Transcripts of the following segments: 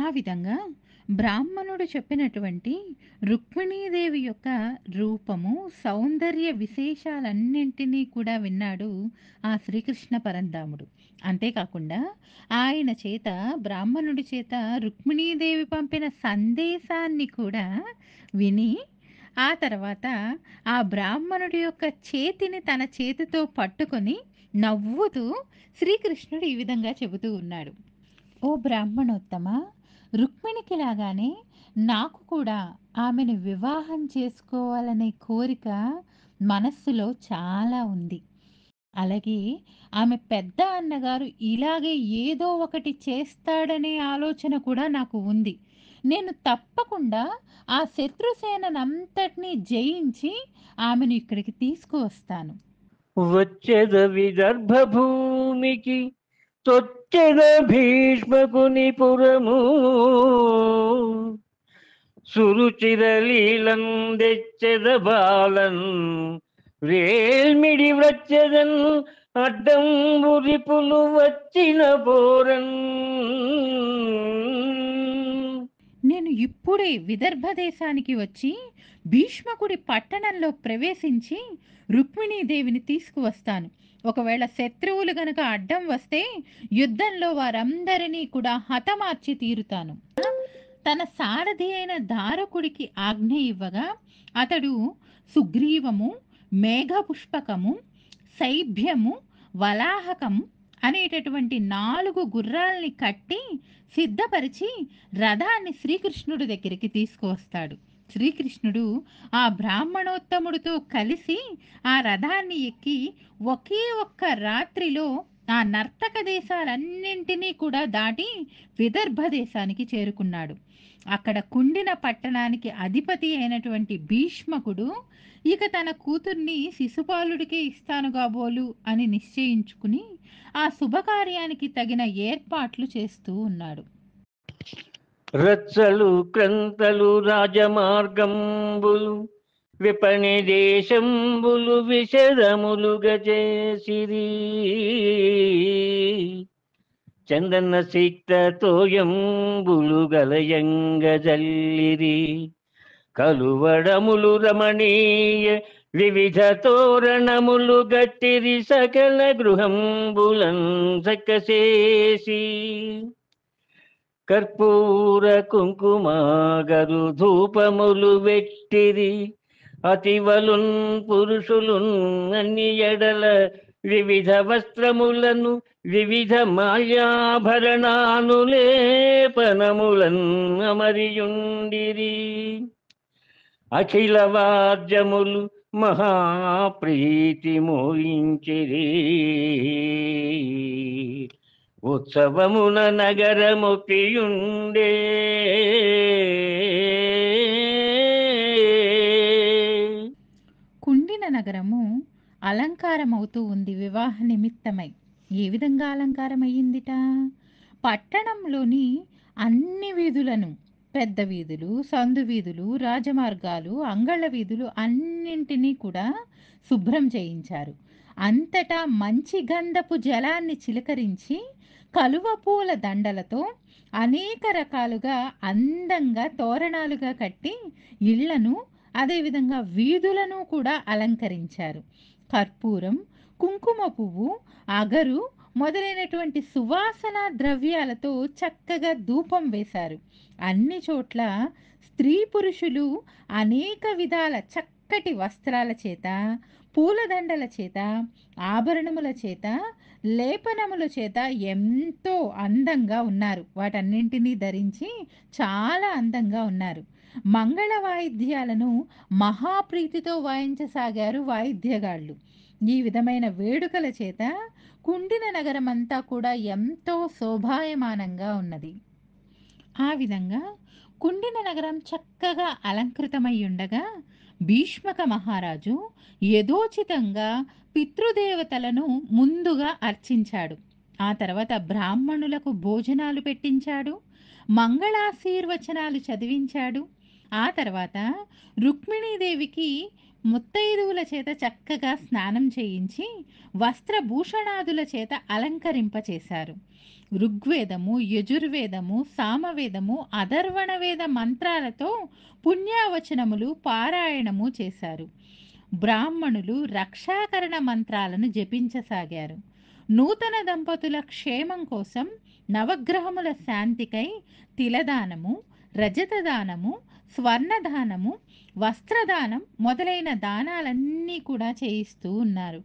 ఆ విధంగా బ్రాహ్మణుడు చెప్పినటువంటి రుక్మిణీదేవి యొక్క రూపము, సౌందర్య విశేషాలన్నింటినీ కూడా విన్నాడు ఆ శ్రీకృష్ణ పరంధాముడు. అంతేకాకుండా ఆయన చేత, బ్రాహ్మణుడి చేత రుక్మిణీదేవి పంపిన సందేశాన్ని కూడా విని, ఆ తర్వాత ఆ బ్రాహ్మణుడి యొక్క చేతిని తన చేతితో పట్టుకొని నవ్వుతూ శ్రీకృష్ణుడు ఈ విధంగా చెబుతూ ఉన్నాడు. ఓ బ్రాహ్మణోత్తమ, రుక్మిణికి లాగానే నాకు కూడా ఆమెను వివాహం చేసుకోవాలనే కోరిక మనస్సులో చాలా ఉంది. అలాగే ఆమె పెద్ద అన్నగారు ఇలాగే ఏదో ఒకటి చేస్తాడనే ఆలోచన కూడా నాకు ఉంది. నేను తప్పకుండా ఆ శత్రుసేనంతటినీ జయించి ఆమెను ఇక్కడికి తీసుకువస్తాను. వచ్చెద విదర్భ భూమికి తొచ్చెద భీష్మకుని పురము సురుచిరలీలం దెచ్చెద బాలన్ రేల్మిడి వ్రచ్చెదన్ అడ్డం రిపులు వచ్చిన పోరన్. నేను ఇప్పుడే విదర్భ దేశానికి వచ్చి భీష్మకుడి పట్టణంలో ప్రవేశించి రుక్మిణీదేవిని తీసుకువస్తాను. ఒకవేళ శత్రువులు గనక అడ్డం వస్తే యుద్ధంలో వారందరినీ కూడా హతమార్చి తీరుతాను. తన సారథి అయిన ధారకుడికి ఆజ్ఞ ఇవ్వగా అతడు సుగ్రీవము, మేఘపుష్పకము, శైభ్యము, వలాహకము అనేటటువంటి 4 గుర్రాల్ని కట్టి సిద్ధపరిచి రథాన్ని శ్రీకృష్ణుడి దగ్గరికి తీసుకువస్తాడు. శ్రీకృష్ణుడు ఆ బ్రాహ్మణోత్తముడితో కలిసి ఆ రథాన్ని ఎక్కి ఒకే ఒక్క రాత్రిలో ఆ నర్తక దేశాలన్నింటినీ కూడా దాటి విదర్భ దేశానికి చేరుకున్నాడు. అక్కడ కుండిన పట్టణానికి అధిపతి అయినటువంటి భీష్మకుడు ఇక తన కూతుర్ని శిశుపాలుడికే ఇస్తాను కాబోలు అని నిశ్చయించుకుని ఆ శుభకార్యానికి తగిన ఏర్పాట్లు చేస్తూ ఉన్నాడు. రచ్చలు క్రంతలు రాజమార్గంబులు విపణి దేశంబులు విషదములుగా చేసిరి. చందన సిక్త తోయంబులు గలయంగ జల్లిరి. కలువడములు రమణీయ వివిధ తోరణములు గట్టిరి. సకల గృహంబులం సకసేసి కర్పూర కుంకుమాగరు ధూపములు వెట్టిరి. అతివలున్ పురుషులున్ అన్ని ఎడల వివిధ వస్త్రములను వివిధ మాల్యాభరణాను లేపనములన్ అమరియుండిరి. అఖిల వాద్యములు మహాప్రీతి మోయించిరి. ఉత్సవమున నగరముపియుండే. కుండిన నగరము అలంకారమవుతూ ఉంది వివాహ నిమిత్తమై. ఏ విధంగా అలంకారం అయ్యిందిట? పట్టణంలోని అన్ని వీధులను, పెద్ద వీధులు, సందు వీధులు, రాజమార్గాలు, అంగళ్ళ వీధులు అన్నింటినీ కూడా శుభ్రం చేయించారు. అంతటా మంచి గంధపు జలాన్ని చిలకరించి కలువ పూల దండలతో అనేక రకాలుగా అందంగా తోరణాలుగా కట్టి ఇళ్లను, అదేవిధంగా వీధులను కూడా అలంకరించారు. కర్పూరం, కుంకుమ పువ్వు, అగరు మొదలైనటువంటి సువాసన ద్రవ్యాలతో చక్కగా ధూపం వేశారు. అన్ని చోట్ల స్త్రీ పురుషులు అనేక విధాల చక్కటి వస్త్రాల చేత, పూలదండల చేత, ఆభరణముల చేత, లేపనముల చేత ఎంతో అందంగా ఉన్నారు. వాటన్నింటినీ ధరించి చాలా అందంగా ఉన్నారు. మంగళ వాయిద్యాలను మహాప్రీతితో వాయించసాగారు వాయిద్యగాళ్ళు. ఈ విధమైన వేడుకల చేత కుండిన నగరమంతా కూడా ఎంతో శోభాయమానంగా ఉన్నది. ఆ విధంగా కుండిన నగరం చక్కగా అలంకృతమై ఉండగా భీష్మక మహారాజు యథోచితంగా పితృదేవతలను ముందుగా అర్చించాడు. ఆ తర్వాత బ్రాహ్మణులకు భోజనాలు పెట్టించాడు, మంగళాశీర్వచనాలు చదివించాడు. ఆ తర్వాత రుక్మిణీదేవికి ముత్తైదువుల చేత చక్కగా స్నానం చేయించి వస్త్రభూషణాదుల చేత అలంకరింపచేశారు. ఋగ్వేదము, యజుర్వేదము, సామవేదము, అథర్వణ వేద మంత్రాలతో పుణ్యావచనములు పారాయణము చేశారు. బ్రాహ్మణులు రక్షాకరణ మంత్రాలను జపించసాగారు. నూతన దంపతుల క్షేమం కోసం నవగ్రహముల శాంతికై తిలదానము, రజతదానము, స్వర్ణదానము, వస్త్రదానం మొదలైన దానాలన్నీ కూడా చేయిస్తూ ఉన్నారు.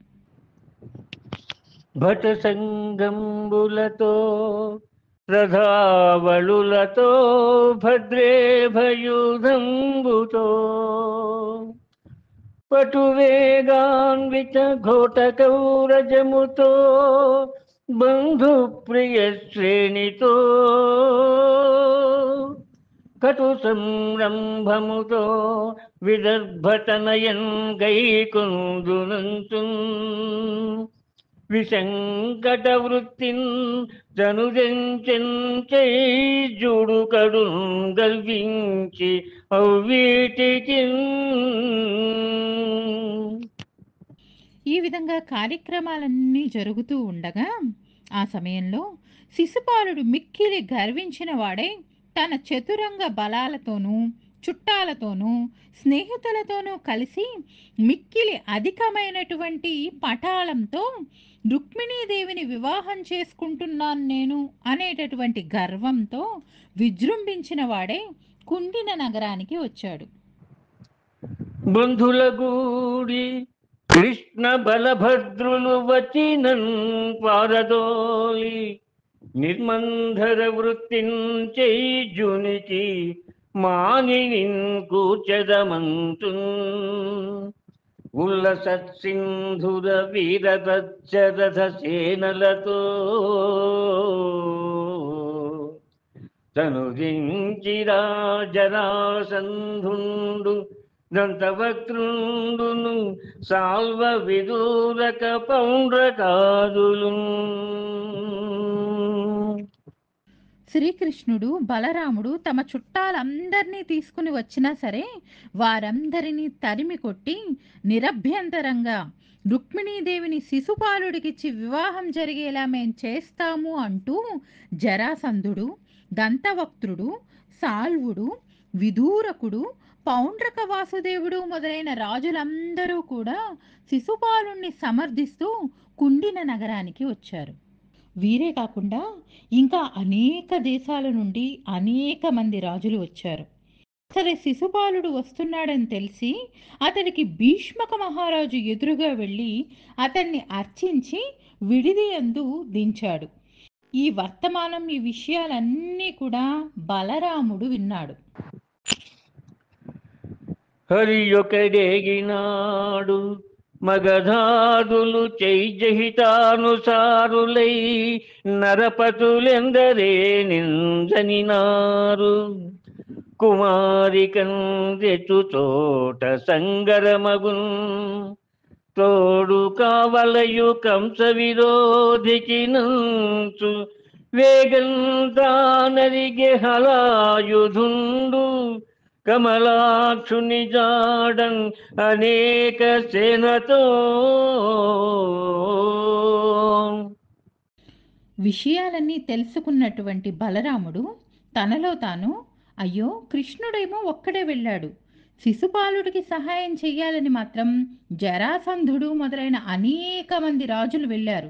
భట సంగంబులతో రథావళులతో భద్రేభయుధంబుతో పటువేగాన్విత ఘోటకౌరజముతో బంధు ప్రియ శ్రేణితో కటు సంరంభముతో విదర్భతనయన్ గైకుందునంతు విసంకట వృత్తిన్ జనుజంచు కడు గల్వించి అవ్వీటికి. ఈ విధంగా కార్యక్రమాలన్నీ జరుగుతూ ఉండగా ఆ సమయంలో శిశుపాలుడు మిక్కిలి గర్వించిన వాడై తన చతురంగ బలాలతోనూ చుట్టాలతోనూ స్నేహితులతోనూ కలిసి మిక్కిలి అధికమైనటువంటి పటాలంతో రుక్మిణీదేవిని వివాహం చేసుకుంటున్నాను నేను అనేటటువంటి గర్వంతో విజృంభించిన వాడే కుండిన నగరానికి వచ్చాడు. బంధుల గూడి కృష్ణ బలభద్రులు వచ్చినన్ పారదోలి నిర్మంధర వృత్తించైజునికి మానినిన్ కూర్చదమంతు ఉల్లసత్సింధుర వీరరథ సేనలతో తనుదించిరా జరాసంధుండు దంతవక్త్రుండును సాల్వ విదూరక పౌండ్రకారులు. శ్రీకృష్ణుడు బలరాముడు తమ చుట్టాలందరినీ తీసుకుని వచ్చినా సరే వారందరినీ తరిమి కొట్టి నిరభ్యంతరంగా రుక్మిణీదేవిని శిశుపాలుడికిచ్చి వివాహం జరిగేలా మేం చేస్తాము అంటూ జరాసంధుడు, దంతవక్త్రుడు, సాల్వుడు, విదూరకుడు, పౌండ్రక వాసుదేవుడు మొదలైన రాజులందరూ కూడా శిశుపాలుణ్ణి సమర్థిస్తూ కుండిన నగరానికి వచ్చారు. వీరే కాకుండా ఇంకా అనేక దేశాల నుండి అనేక మంది రాజులు వచ్చారు. సరే, శిశుపాలుడు వస్తున్నాడని తెలిసి అతడికి భీష్మక మహారాజు ఎదురుగా వెళ్ళి అతన్ని అర్చించి విడిదియందు దించాడు. ఈ వర్తమానం, ఈ విషయాలన్నీ కూడా బలరాముడు విన్నాడు. హరి ఒకడేగినాడు మగధాదులు చైజహితానుసారులై నరపతులెందరే నిందనినారు. కుమారికందెచు చోట సంగరమగున్ తోడు కావలయు కంస విరోధికి నంచు వేగంతానరిగే హలాయుధుండు కమలాక్షుని జాడన్ అనేక సేనతో. విషయాలన్నీ తెలుసుకున్నటువంటి బలరాముడు తనలో తాను, అయ్యో, కృష్ణుడేమో ఒక్కడే వెళ్ళాడు, శిశుపాలుడికి సహాయం చెయ్యాలని మాత్రం జరాసంధుడు మొదలైన అనేక మంది రాజులు వెళ్ళారు.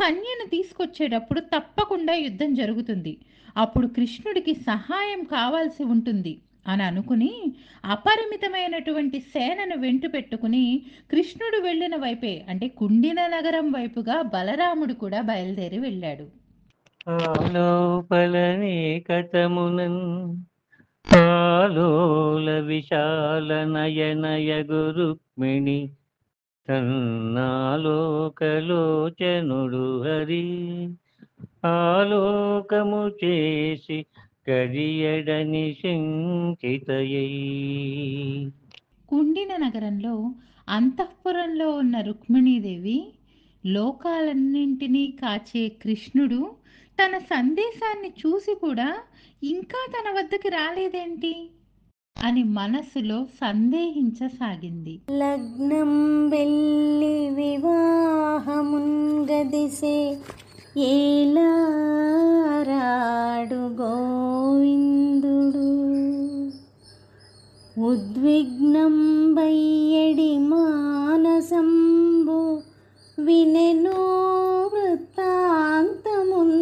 కన్యను తీసుకొచ్చేటప్పుడు తప్పకుండా యుద్ధం జరుగుతుంది, అప్పుడు కృష్ణుడికి సహాయం కావాల్సి ఉంటుంది అని అనుకుని అపరిమితమైనటువంటి సేనను వెంటు పెట్టుకుని కృష్ణుడు వెళ్ళిన వైపే, అంటే కుండిన నగరం వైపుగా బలరాముడు కూడా బయలుదేరి వెళ్ళాడు. ఆలోపలనే కథమునన్ ఆలోల విశాల నయనయగు రుక్మిణి తన్నాలోకలోచనుడు హరి ఆలోకము చేసి కరియడని శంకితయై. కుండిన నగరంలో అంతఃపురంలో ఉన్న రుక్మిణీదేవి లోకాలన్నింటినీ కాచే కృష్ణుడు తన సందేశాన్ని చూసి కూడా ఇంకా తన వద్దకి రాలేదేంటి అని మనసులో సందేహించసాగింది. లగ్నం వెళ్ళి వివాహమున్ గదిసే ఏలారాడు గోవిందుడు ఉద్విగ్నం బయ్యడి మానసంబు వినెనో వృత్తాంతమున్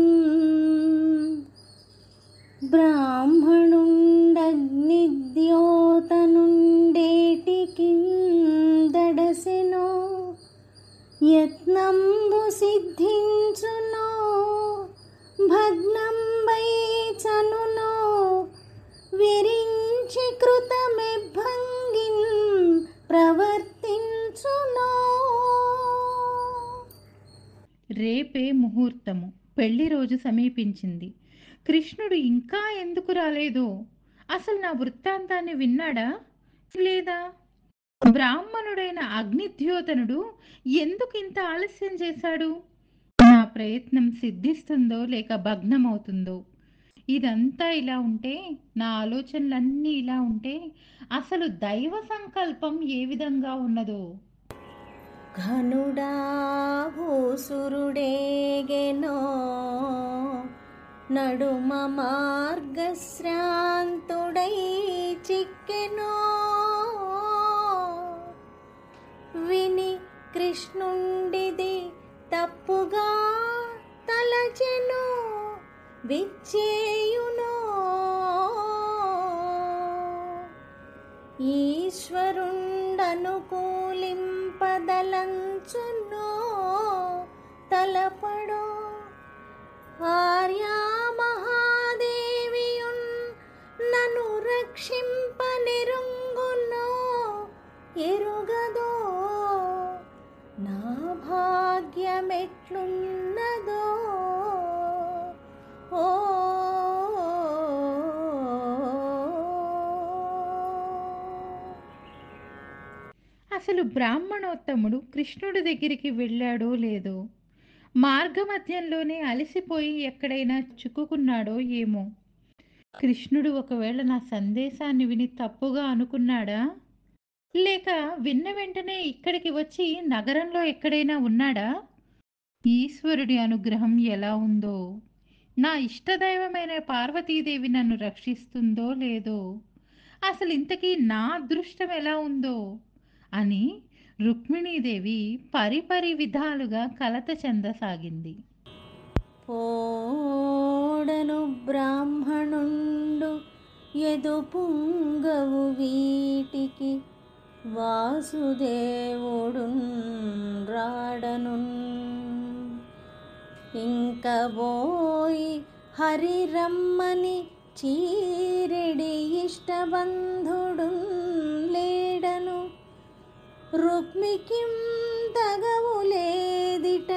బ్రాహ్మణుండగ్నిద్యోతనుండేటికిందడసెనో యత్నంబు సిద్ధించునో భగ్నంబై చనునో విరించి కృతమెభంగిన్ ప్రవర్తించునో. రేపే ముహూర్తము. పెళ్లి రోజు సమీపించింది. కృష్ణుడు ఇంకా ఎందుకు రాలేదో? అసలు నా వృత్తాంతాన్ని విన్నాడా లేదా? బ్రాహ్మణుడైన అగ్నిద్యోతనుడు ఎందుకు ఇంత ఆలస్యం చేశాడు? నా ప్రయత్నం సిద్ధిస్తుందో లేక భగ్నమవుతుందో? ఇదంతా ఇలా ఉంటే, నా ఆలోచనలన్నీ ఇలా ఉంటే, అసలు దైవ సంకల్పం ఏ విధంగా ఉన్నదో? ఘనుడా భూసురుడేగెనో నడుమ మార్గశ్రాంతుడై చిక్కెనో విని కృష్ణుండిది తప్పుగా తలచెను విచ్చేయునో ఈశ్వరుండనుకూలింపదలంచునో తలపడో ఆర్యా మహాదేవియున్ నన్ను రక్షింపనిరుంగునో ఎరుగదో నా భాగ్యమెట్లున్నదో. ఓ అసలు బ్రాహ్మణోత్తముడు కృష్ణుడి దగ్గరికి వెళ్ళాడో లేదో? మార్గమధ్యంలోనే అలసిపోయి ఎక్కడైనా చిక్కుకున్నాడో ఏమో? కృష్ణుడు ఒకవేళ నా సందేశాన్ని విని తప్పుగా అనుకున్నాడా? లేక విన్న వెంటనే ఇక్కడికి వచ్చి నగరంలో ఎక్కడైనా ఉన్నాడా? ఈశ్వరుడి అనుగ్రహం ఎలా ఉందో? నా ఇష్టదైవమైన పార్వతీదేవి నన్ను రక్షిస్తుందో లేదో? అసలు ఇంతకీ నా అదృష్టం ఎలా ఉందో అని రుక్మిణీదేవి పరిపరి విధాలుగా కలత చెందసాగింది. పోడను బ్రాహ్మణుండు ఎదు పుంగవు వీటికి వాసుదేవుడు రాడను ఇంక పోయి హరి రమ్మని చీరెడి ఇష్టబంధుడు లేడను రుక్మికిం తగవు లేదిట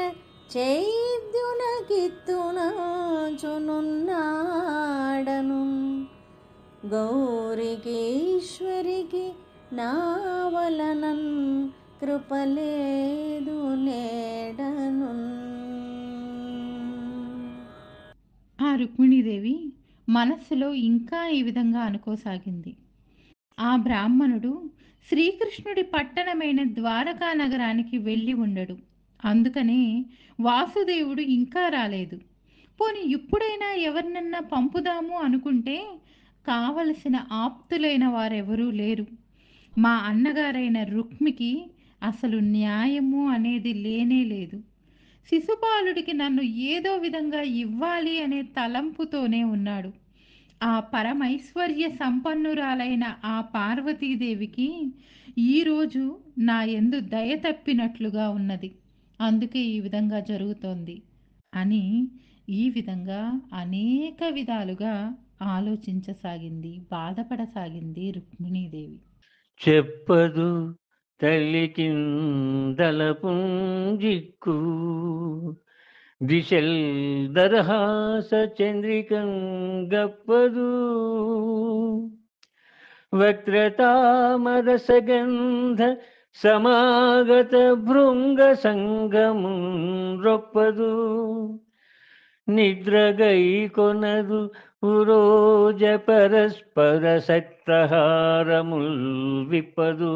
చైద్యునకిత్తునాచునున్నాడను గౌరికి ఈశ్వరికి నా వలనన్ కృపలేదు నేడను. ఆ రుక్మిణీదేవి మనస్సులో ఇంకా ఈ విధంగా అనుకోసాగింది. ఆ బ్రాహ్మణుడు శ్రీకృష్ణుడి పట్టణమైన ద్వారకా నగరానికి వెళ్ళి ఉండడు. అందుకనే వాసుదేవుడు ఇంకా రాలేదు. పోనీ ఇప్పుడైనా ఎవరినన్నా పంపుదాము అనుకుంటే కావలసిన ఆప్తులైన వారెవరూ లేరు. మా అన్నగారైన రుక్మికి అసలు న్యాయము అనేది లేనే లేదు. శిశుపాలుడికి నన్ను ఏదో విధంగా ఇవ్వాలి అనే తలంపుతోనే ఉన్నాడు. ఆ పరమైశ్వర్య సంపన్నురాలైన ఆ పార్వతీదేవికి ఈరోజు నా యందు దయ తప్పినట్లుగా ఉన్నది. అందుకే ఈ విధంగా జరుగుతోంది అని ఈ విధంగా అనేక విధాలుగా ఆలోచించసాగింది, బాధపడసాగింది రుక్మిణీదేవి. చెప్పదు తల్లికిందల పుంజిక్కు దిశల్ దరహాస చంద్రికం గప్పదు వక్రతామరసగంధ సమాగత భృంగ సంగము రొప్పదు నిద్రగై కొనదు ఉరోజ పరస్పర సక్తహారముల్ విప్పదు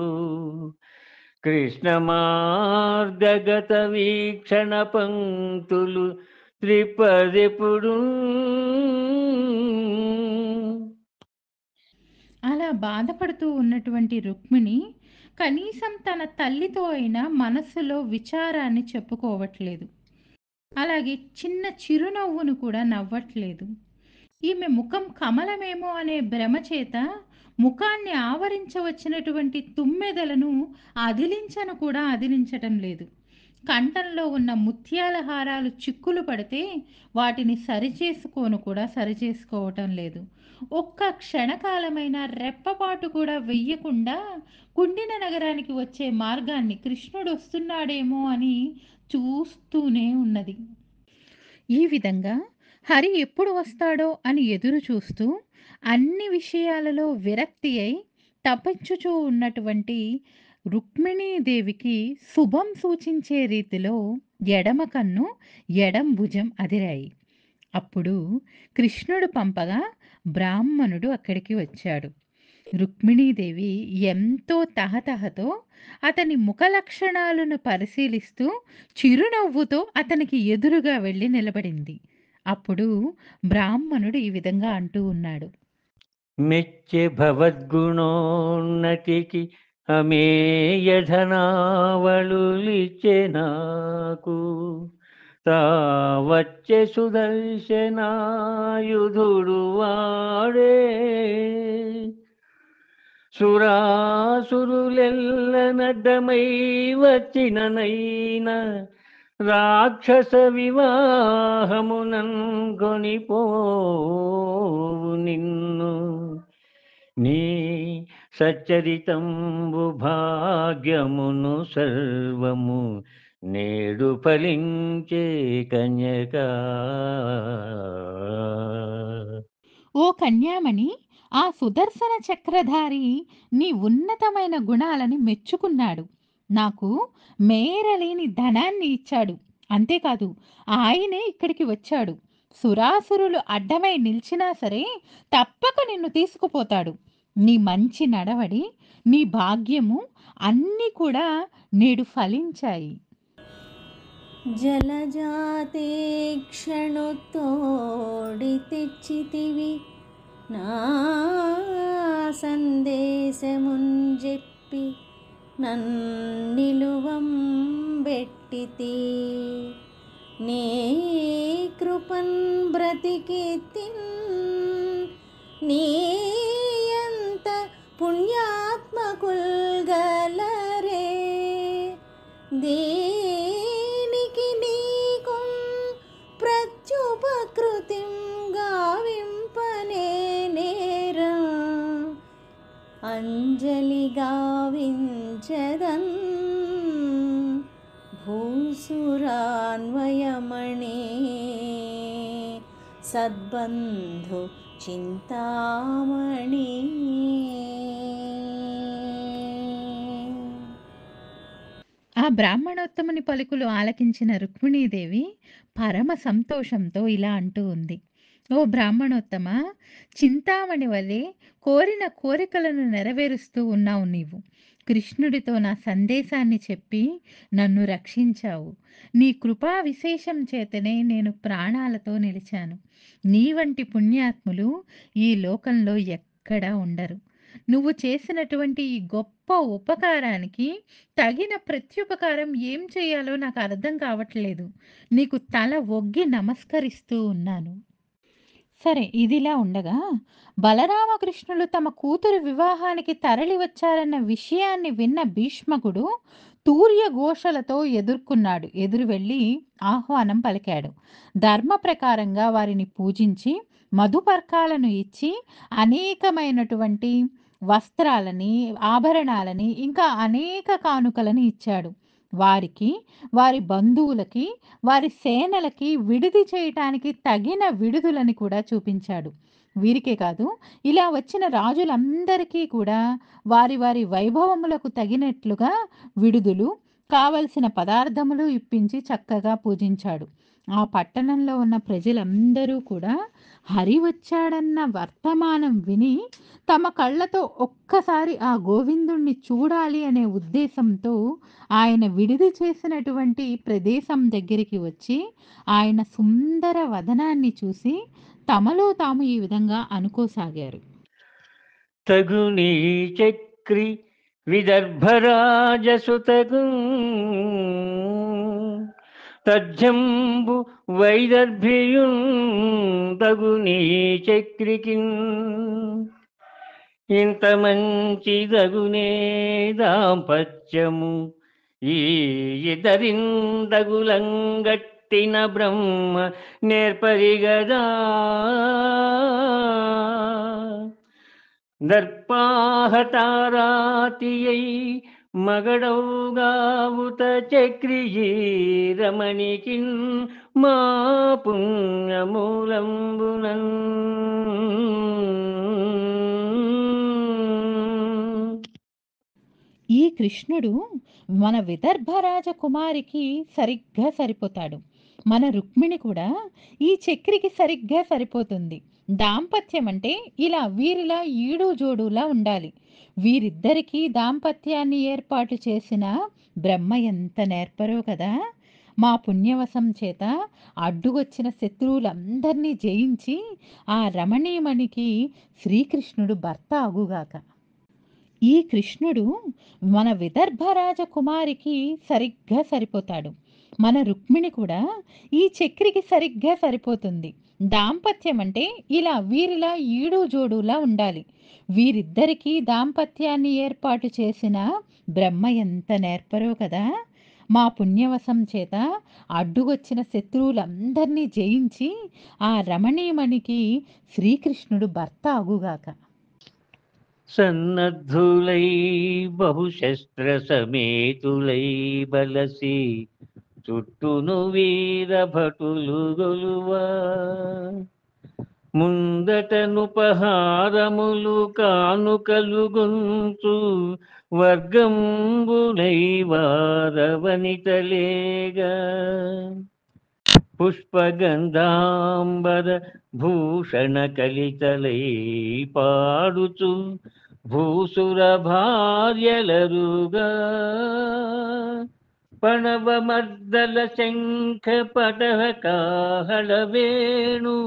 కృష్ణ మార్గగత వీక్షణ పంక్తులు త్రిపదెప్పుడు అలా బాధపడుతూ ఉన్నటువంటి రుక్మిణి కనీసం తన తల్లితో అయినా మనస్సులో విచారాన్ని చెప్పుకోవట్లేదు. అలాగే చిన్న చిరునవ్వును కూడా నవ్వట్లేదు. ఈమె ముఖం కమలమేమో అనే భ్రమ చేత ముఖాన్ని ఆవరించవచ్చినటువంటి తుమ్మెదలను అదిలించను కూడా అదిలించటం లేదు. కంఠంలో ఉన్న ముత్యాల హారాలు చిక్కులు పడితే వాటిని సరిచేసుకోను కూడా సరిచేసుకోవటం లేదు. ఒక్క క్షణకాలమైన రెప్పపాటు కూడా వెయ్యకుండా కుండిన నగరానికి వచ్చే మార్గాన్ని కృష్ణుడు వస్తున్నాడేమో అని చూస్తూనే ఉన్నది. ఈ విధంగా హరి ఎప్పుడు వస్తాడో అని ఎదురు చూస్తూ అన్ని విషయాలలో విరక్తి అయి తపించుచూ ఉన్నటువంటి రుక్మిణీదేవికి శుభం సూచించే రీతిలో ఎడమ కన్ను ఎడం భుజం అదిరాయి. అప్పుడు కృష్ణుడు పంపగా బ్రాహ్మణుడు అక్కడికి వచ్చాడు. రుక్మిణీదేవి ఎంతో తహతహతో అతని ముఖ లక్షణాలను పరిశీలిస్తూ చిరునవ్వుతో అతనికి ఎదురుగా వెళ్ళి నిలబడింది. అప్పుడు బ్రాహ్మణుడు ఈ విధంగా అంటూ ఉన్నాడు. మెచ్చె భవద్గుణోన్నతికి అమేయధనావళులిచ్చే నాకు తావచ్చే సుదర్శనాయుధుడు వాడే సురాసురులెల్లనడ్డమై వచ్చిననైన రాక్షస వివాహమునన్ కొనిపోవు నిన్ను నీ సచ్చరితంబు భాగ్యమును సర్వము నేడు ఫలించే కన్యక. ఓ కన్యామణి, ఆ సుదర్శన చక్రధారి నీ ఉన్నతమైన గుణాలని మెచ్చుకున్నాడు. నాకు మేరలేని ధనాన్ని ఇచ్చాడు. అంతేకాదు, ఆయనే ఇక్కడికి వచ్చాడు. సురాసురులు అడ్డమై నిలిచినా సరే తప్పక నిన్ను తీసుకుపోతాడు. నీ మంచి నడవడి, నీ భాగ్యము అన్నీ కూడా నేడు ఫలించాయి. జలజాతే క్షణుతోడి తెచ్చితివి నా సందేశముంజెప్పి నన్నిలువం బెట్టితి నీ కృపన్ బ్రతికెత్తిన్ నీయంత పుణ్యాత్మకుల్గలరే దేనికి నీకు ప్రత్యుపకృతిం గావింపనే నేరా అంజలి గావించదన్ భూసురాన్వయమణే సద్బంధు చింతామణి. ఆ బ్రాహ్మణోత్తముని పలుకులు ఆలకించిన రుక్మిణీదేవి పరమ సంతోషంతో ఇలా అంటూ ఉంది. ఓ బ్రాహ్మణోత్తమ, చింతామణి వలె కోరిన కోరికలను నెరవేరుస్తూ ఉన్నావు నీవు. కృష్ణుడితో నా సందేశాన్ని చెప్పి నన్ను రక్షించావు. నీ కృపా విశేషం చేతనే నేను ప్రాణాలతో నిలిచాను. నీ వంటి పుణ్యాత్ములు ఈ లోకంలో ఎక్కడా ఉండరు. నువ్వు చేసినటువంటి ఈ గొప్ప ఉపకారానికి తగిన ప్రత్యుపకారం ఏం చేయాలో నాకు అర్థం కావట్లేదు. నీకు తల ఒగ్గి నమస్కరిస్తూ ఉన్నాను. సరే, ఇదిలా ఉండగా బలరామకృష్ణులు తమ కూతురు వివాహానికి తరలి వచ్చారన్న విషయాన్ని విన్న భీష్మకుడు తూర్య ఘోషలతో ఎదురు వెళ్ళి ఆహ్వానం పలికాడు. ధర్మ ప్రకారంగా వారిని పూజించి మధుపర్కాలను ఇచ్చి అనేకమైనటువంటి వస్త్రాలని, ఆభరణాలని, ఇంకా అనేక కానుకలను ఇచ్చాడు. వారికి, వారి బంధువులకి, వారి సేనలకి విడిది చేయటానికి తగిన విడుదలని కూడా చూపించాడు. వీరికే కాదు, ఇలా వచ్చిన రాజులందరికీ కూడా వారి వారి వైభవములకు తగినట్లుగా విడుదలు, కావలసిన పదార్థములు ఇప్పించి చక్కగా పూజించాడు. ఆ పట్టణంలో ఉన్న ప్రజలందరూ కూడా హరి వచ్చాడన్న వర్తమానం విని తమ కళ్ళతో ఒక్కసారి ఆ గోవిందుణ్ణి చూడాలి అనే ఉద్దేశంతో ఆయన విడిది చేసినటువంటి ప్రదేశం దగ్గరికి వచ్చి ఆయన సుందర వదనాన్ని చూసి తమలో తాము ఈ విధంగా అనుకోసాగారు. తగునీ చక్రి విదర్భరాజసుతగు తజ్జంబు వైదర్భియున్ తగునీ చక్రికిన్ ఇంత మంచిదగునే దాంపత్యము ఈ ఇద్దరిందగులంగట్టిన బ్రహ్మ నేర్పరిగదా దర్పాహతారాతియై మగడౌగావుత చక్రియీ రమణికిన్ మా పుణ్యమూలంబునన్ ఈ కృష్ణుడు మన విదర్భ రాజకుమారికి సరిగ్గా సరిపోతాడు. మన రుక్మిణి కూడా ఈ చక్రికి సరిగ్గా సరిపోతుంది. దాంపత్యం అంటే ఇలా వీరిలా ఈడు జోడులా ఉండాలి. వీరిద్దరికీ దాంపత్యాన్ని ఏర్పాటు చేసిన బ్రహ్మ ఎంత నేర్పరో కదా. మా పుణ్యవశం చేత అడ్డువచ్చిన శత్రువులందరినీ జయించి ఆ రమణీమణికి శ్రీకృష్ణుడు భర్త అగుగాక. ఈ కృష్ణుడు మన విదర్భ రాజకుమారికి సరిగ్గా సరిపోతాడు. మన రుక్మిణి కూడా ఈ చక్రికి సరిగ్గా సరిపోతుంది. దాంపత్యం అంటే ఇలా వీరిలా ఈడు జోడులా ఉండాలి. వీరిద్దరికీ దాంపత్యాన్ని ఏర్పాటు చేసిన బ్రహ్మ ఎంత నేర్పరో కదా. మా పుణ్యవశం చేత అడ్డువచ్చిన శత్రువులందరినీ జయించి ఆ రమణీమణికి శ్రీకృష్ణుడు భర్త అగుగాక. సన్నద్ధులై బహుశస్త్ర సమేతులై బలసి చుట్టూను వీరభటులు గొలువా ముందటనుపహారములు కానుకలు గొంచు వర్గంబులై వారవనితలేగా పుష్పగంధాంబర భూషణ కలితలై పాడుచు భూసుర భార్యలరుగా పణవమర్దల శంఖ పటహ కాహళ వేణు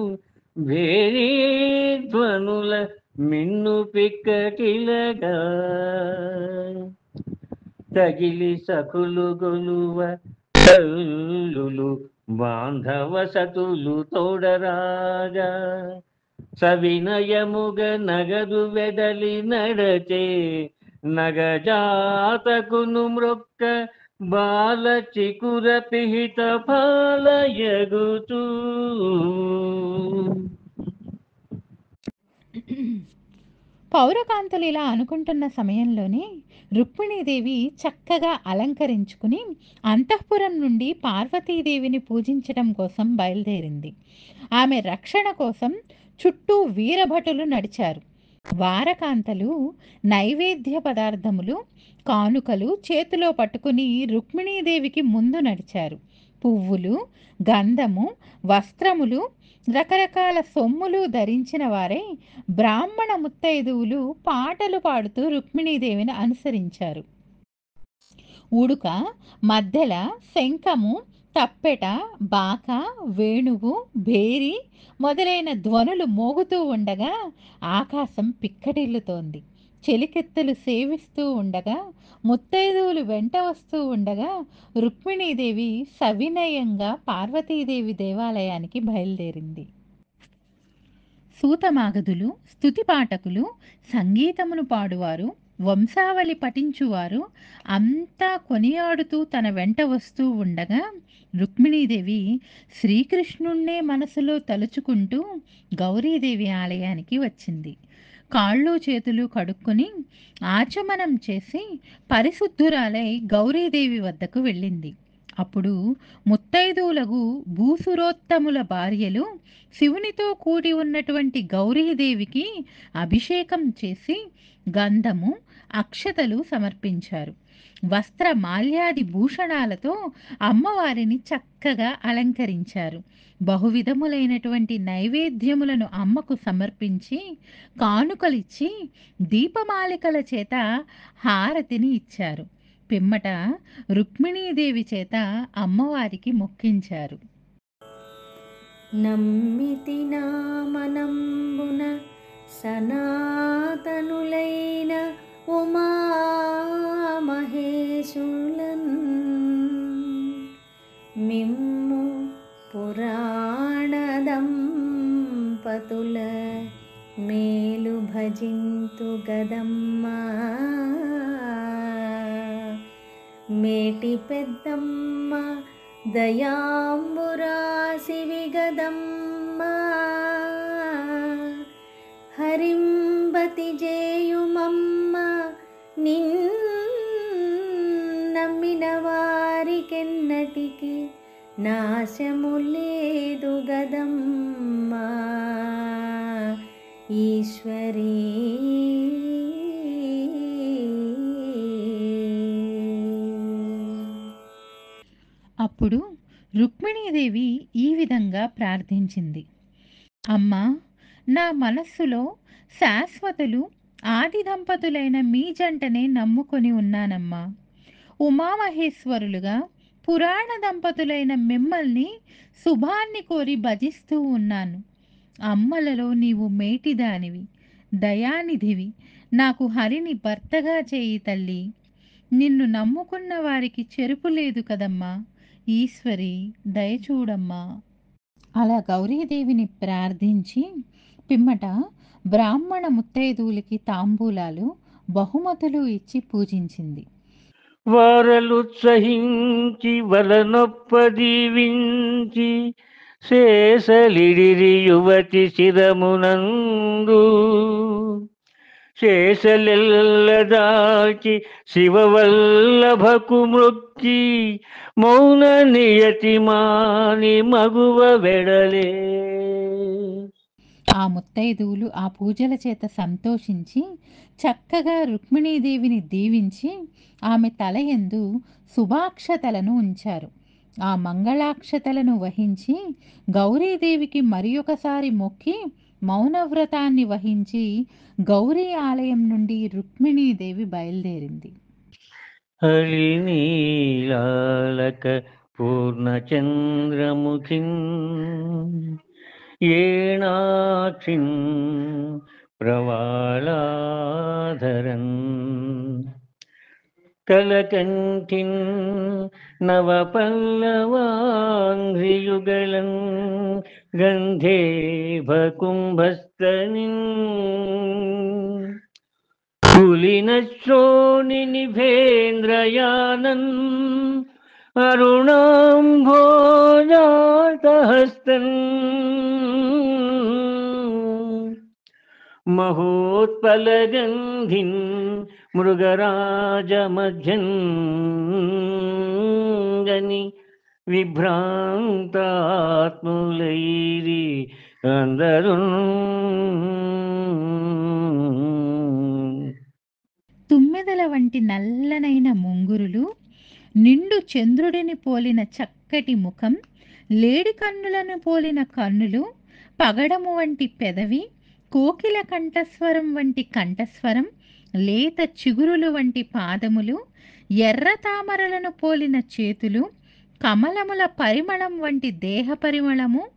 భేరీధ్వనుల మిన్ను పిక్కటిలగా తగిలి సఖులు గొలువ తల్లులు బాంధవ సతులు తోడరాగా సవినయముగ నగదు వెడలి నడచే నగజాతకును మ్రొక్క బాల చికుర పిహిత ఫాలయగుచూ పౌరకాంతులు ఇలా అనుకుంటున్న సమయంలోనే రుక్మిణీదేవి చక్కగా అలంకరించుకుని అంతఃపురం నుండి పార్వతీదేవిని పూజించడం కోసం బయలుదేరింది. ఆమె రక్షణ కోసం చుట్టూ వీరభటులు నడిచారు. వారకాంతలు నైవేద్య పదార్థములు కానుకలు చేతిలో పట్టుకుని రుక్మిణీదేవికి ముందు నడిచారు. పువ్వులు, గంధము, వస్త్రములు, రకరకాల సొమ్ములు ధరించిన వారే బ్రాహ్మణ ముత్తైదువులు పాటలు పాడుతూ రుక్మిణీదేవిని అనుసరించారు. ఉడుక, మద్దెల, శంఖము, తప్పెట, బాక, వేణువు, భేరి మొదలైన ధ్వనులు మోగుతూ ఉండగా ఆకాశం పిక్కటిల్లుతోంది. చెలికెత్తులు సేవిస్తూ ఉండగా ముత్తైదువులు వెంట వస్తూ ఉండగా రుక్మిణీదేవి సవినయంగా పార్వతీదేవి దేవాలయానికి బయలుదేరింది. సూతమాగధులు, స్తుతిపాఠకులు, సంగీతమును పాడువారు, వంశావళి పఠించువారు అంతా కొనియాడుతూ తన వెంట వస్తూ ఉండగా రుక్మిణీదేవి శ్రీకృష్ణుణ్ణే మనసులో తలుచుకుంటూ గౌరీదేవి ఆలయానికి వచ్చింది. కాళ్ళు చేతులు కడుక్కొని ఆచమనం చేసి పరిశుద్ధురాలై గౌరీదేవి వద్దకు వెళ్ళింది. అప్పుడు ముత్తైదువులకు భూసురోత్తముల భార్యలు శివునితో కూడి ఉన్నటువంటి గౌరీదేవికి అభిషేకం చేసి గంధము, అక్షతలు సమర్పించారు. వస్త్ర మాల్యాది భూషణాలతో అమ్మవారిని చక్కగా అలంకరించారు. బహువిధములైనటువంటి నైవేద్యములను అమ్మకు సమర్పించి కానుకలిచ్చి దీపమాలికల చేత హారతిని ఇచ్చారు. పిమ్మట రుక్మిణీదేవి చేత అమ్మవారికి మొక్కించారు. నమ్మితి నామనంబున సనాతనులైన ఉమామహేశులన్ మిమ్ము పురాణదంపతుల మేలు భజింతు గదమ్మ మేటి పెద్దమ్మ దయాంబురాసి విగదమ్మ హరింబతి జేయుమమ్మ నమ్మిన వారికెన్నటికి నాశము లేదు గదమ్మ ఈశ్వరీ. అప్పుడు రుక్మిణీదేవి ఈ విధంగా ప్రార్థించింది. అమ్మా, నా మనస్సులో శాశ్వతులు ఆది దంపతులైన మీ జంటనే నమ్ముకొని ఉన్నానమ్మా. ఉమామహేశ్వరులుగా పురాణ దంపతులైన మిమ్మల్ని శుభాన్ని కోరి భజిస్తూ ఉన్నాను. అమ్మలలో నీవు మేటిదానివి, దయానిధివి. నాకు హరిని భర్తగా చేయి తల్లి. నిన్ను నమ్ముకున్న వారికి చెరుపు లేదు కదమ్మా. ఈశ్వరి, దయచూడమ్మా. అలా గౌరీదేవిని ప్రార్థించి పిమ్మట బ్రాహ్మణ ముత్తైదువులకి తాంబూలాలు బహుమతులు ఇచ్చి పూజించింది. వారలుత్సహించి వలనొప్పదీవించి శేషలిడిరి యువతి శిరమునందు శేషలెల్లదాచి శివవల్లభకు మృక్కి మౌన నియతి మాని మగువ వెడలే. ఆ ముత్తైదువులు ఆ పూజల చేత సంతోషించి చక్కగా రుక్మిణీదేవిని దీవించి ఆమె తల యందు శుభాక్షతలను ఉంచారు. ఆ మంగళాక్షతలను వహించి గౌరీదేవికి మరి ఒకసారి మొక్కి మౌనవ్రతాన్ని వహించి గౌరీ ఆలయం నుండి రుక్మిణీదేవి బయలుదేరింది. హరినీలాలక పూర్ణచంద్రముఖిన్ ఏణాక్షిన్ ప్రవాళాధరన్ కలకంఠిన్ నవపల్లవాంఘ్రియుగళన్ గంధేభకుంభస్తనిన్ కులినశ్రోణి నిభేంద్రయానన్ అరుణాంభోజాతహస్తన్ మహోత్పలగంధిన్ మృగరాజమధ్యన్ గని విభ్రాంతాత్ములైరి అందరు. తుమ్మెదల వంటి నల్లనైన ముంగురులు, నిండు చంద్రుడిని పోలిన చక్కటి ముఖం, లేడి కన్నులను పోలిన కన్నులు, పగడము వంటి పెదవి, కోకిల కంఠస్వరం వంటి కంఠస్వరం, లేత చిగురులు వంటి పాదములు, ఎర్ర తామరలను పోలిన చేతులు, కమలముల పరిమళం వంటి దేహ పరిమళము,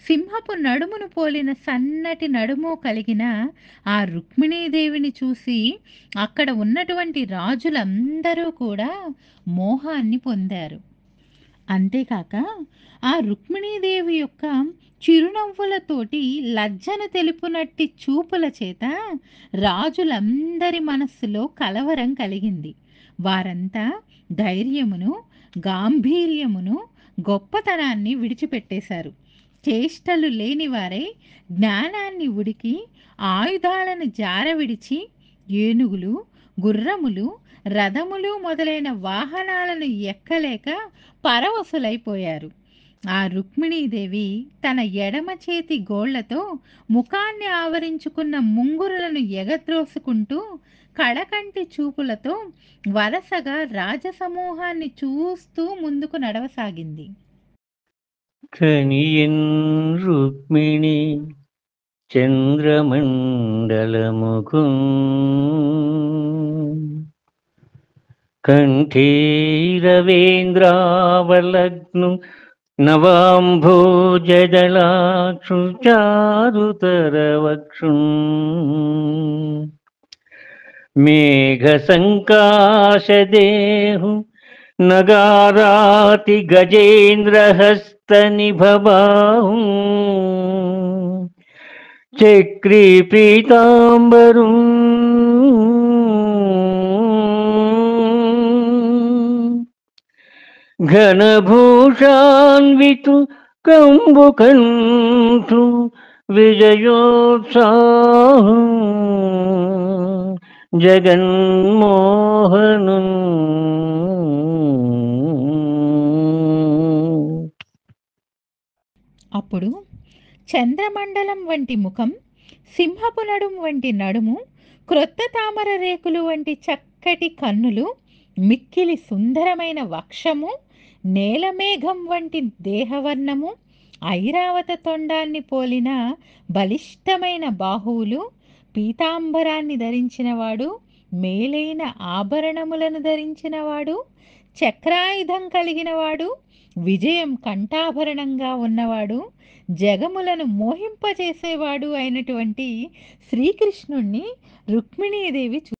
సింహపు నడుమును పోలిన సన్నటి నడుము కలిగిన ఆ రుక్మిణీదేవిని చూసి అక్కడ ఉన్నటువంటి రాజులందరూ కూడా మోహాన్ని పొందారు. అంతేకాక ఆ రుక్మిణీదేవి యొక్క చిరునవ్వులతోటి లజ్జను తెలుపునట్టి చూపుల చేత రాజులందరి మనస్సులో కలవరం కలిగింది. వారంతా ధైర్యమును, గాంభీర్యమును, గొప్పతనాన్ని విడిచిపెట్టేశారు. చేష్టలు లేనివారై జ్ఞానాన్ని ఉడికి ఆయుధాలను జారవిడిచి ఏనుగులు, గుర్రములు, రథములు మొదలైన వాహనాలను ఎక్కలేక పరవశులైపోయారు. ఆ రుక్మిణీదేవి తన ఎడమ చేతి గోళ్లతో ముఖాన్ని ఆవరించుకున్న ముంగురులను ఎగత్రోసుకుంటూ కళకంటి చూపులతో వరసగా రాజసమూహాన్ని చూస్తూ ముందుకు నడవసాగింది. కనియన్ రుక్మిణి చంద్రమండలముకు కంఠే రవేంద్రావలగ్ను నవాంభోజదళాక్షు చారుతరవక్షు మేఘ సంకాశదేహు నగారాతి గజేంద్రహస్త నిభబాహు చక్రీ పీతాంబరు ఘనభూషాన్వితు కంబుకంఠు విజయోత్సాహం జగన్మోహను. అప్పుడు చంద్రమండలం వంటి ముఖం, సింహపు నడుం వంటి నడుము, క్రొత్త తామర రేకులు వంటి చక్కటి కన్నులు, మిక్కిలి సుందరమైన వక్షము, నేలమేఘం వంటి దేహవర్ణము, ఐరావత తొండాన్ని పోలిన బలిష్టమైన బాహువులు, పీతాంబరాన్ని ధరించినవాడు, మేలైన ఆభరణములను ధరించినవాడు, చక్రాయుధం కలిగినవాడు, విజయం కంఠాభరణంగా ఉన్నవాడు, జగములను మోహింపజేసేవాడు అయినటువంటి శ్రీకృష్ణుణ్ణి రుక్మిణీదేవి